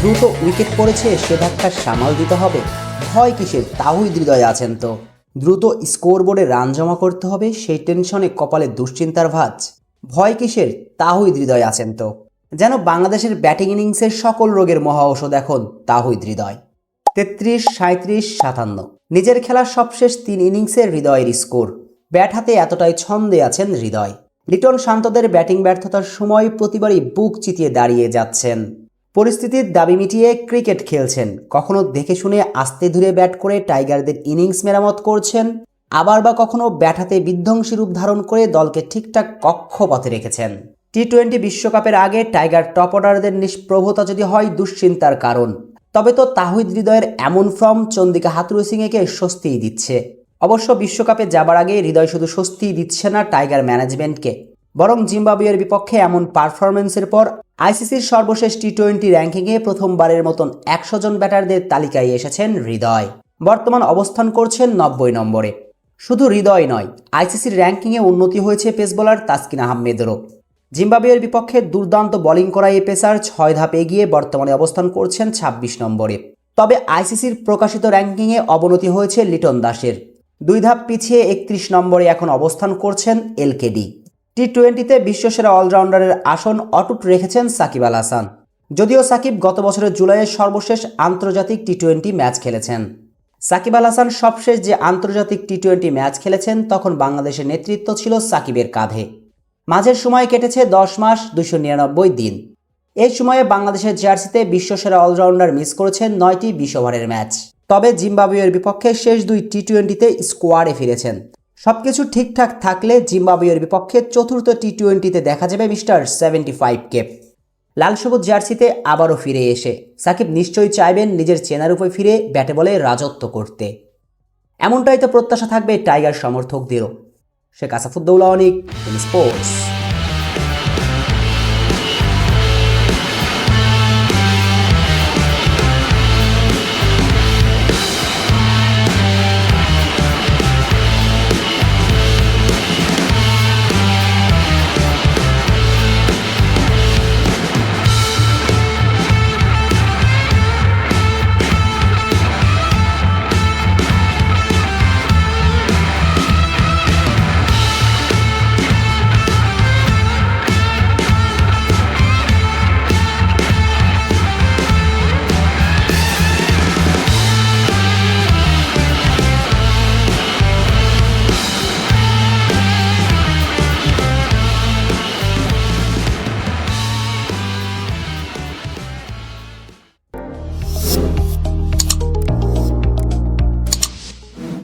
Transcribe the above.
দ্রুত উইকেট পড়েছে, সে ধাক্কা সামাল দিতে হবে। ভয় কিসের, তাহিদ হৃদয় আছেন তো। দ্রুত স্কোরবোর্ডে রান জমা করতে হবে, সেই টেনশনে কপালে দুশ্চিন্তার ভাঁজ। ভয় কিসের, তাহিদ হৃদয় আছেন তো। যেন বাংলাদেশের ব্যাটিং ইনিংসের সকল রোগের মহা ঔষধ এখন তাহিদ হৃদয়। 33, 37, 57 নিজের খেলার সবশেষ 3 ইনিংসের হৃদয়ের স্কোর। ব্যাট হাতে এতটাই ছন্দে আছেন হৃদয়। লিটন শান্তদের ব্যাটিং ব্যর্থতার সময় প্রতিবারই বুক চিতিয়ে দাঁড়িয়ে যাচ্ছেন। পরিস্থিতির দাবি মিটিয়ে ক্রিকেট খেলছেন, কখনো দেখে শুনে আস্তে ধীরে ব্যাট করে টাইগারদের ইনিংস মেরামত করছেন, আবার বা কখনো ব্যাট হাতে বিধ্বংসী রূপ ধারণ করে দলকে ঠিকঠাক কক্ষপথে রেখেছেন। টি-20 বিশ্বকাপের আগে টাইগার টপ অর্ডারদের নিষ্প্রভতা যদি হয় দুশ্চিন্তার কারণ, তবে তো তাহিদ হৃদয়ের এমন ফর্ম চন্দিকা হাথুরুসিংহকে স্বস্তিই দিচ্ছে। অবশ্য বিশ্বকাপে যাবার আগে হৃদয় শুধু স্বস্তিই দিচ্ছে না টাইগার ম্যানেজমেন্টকে, বরং জিম্বাবুয়ের বিপক্ষে এমন পারফরমেন্সের পর আইসিসির সর্বশেষ টি-20 র্যাঙ্কিংয়ে প্রথমবারের মতন 100 জন ব্যাটারদের তালিকায় এসেছেন হৃদয়। বর্তমান অবস্থান করছেন 90 নম্বরে। শুধু হৃদয় নয়, আইসিসির র্যাঙ্কিংয়ে উন্নতি হয়েছে পেস বোলার তাসকিন আহমেদেরও। জিম্বাবুয়ের বিপক্ষে দুর্দান্ত বোলিং করা এই পেসার 6 ধাপ এগিয়ে বর্তমানে অবস্থান করছেন 26 নম্বরে। তবে আইসিসির প্রকাশিত র্যাঙ্কিংয়ে অবনতি হয়েছে লিটন দাসের। 2 ধাপ পিছিয়ে 31 নম্বরে এখন অবস্থান করছেন এলকেডি। টি-20তে বিশ্বসেরা অলরাউন্ডারের আসন অটুট রেখেছেন সাকিব আল হাসান। যদিও সাকিব গত বছরের জুলাইয়ের সর্বশেষ আন্তর্জাতিক টি-20 ম্যাচ খেলেছেন। সাকিব আল হাসান সবশেষ যে আন্তর্জাতিক টি-20 ম্যাচ খেলেছেন তখন বাংলাদেশের নেতৃত্ব ছিল সাকিবের কাঁধে। মাঝের সময় কেটেছে 10 মাস 299 দিন। এই সময়ে বাংলাদেশের জার্সিতে বিশ্বসেরা অলরাউন্ডার মিস করেছেন 9টি 20 ওভারের ম্যাচ। তবে জিম্বাবুয়ের বিপক্ষে শেষ 2 টি-20তে স্কোয়াডে ফিরেছেন। সবকিছু ঠিকঠাক থাকলে জিম্বাবুয়ের বিপক্ষে চতুর্থ টি-20তে দেখা যাবে মিস্টার 75কে। লাল সবুজ জার্সিতে আবারও ফিরে এসে সাকিব নিশ্চয়ই চাইবেন নিজের চেনা রূপে ফিরে ব্যাটে বলে রাজত্ব করতে। এমনটাই তো প্রত্যাশা থাকবে টাইগার সমর্থকদেরও। শেখ আসাফুদ্দৌলা অনিক, স্পোর্টস।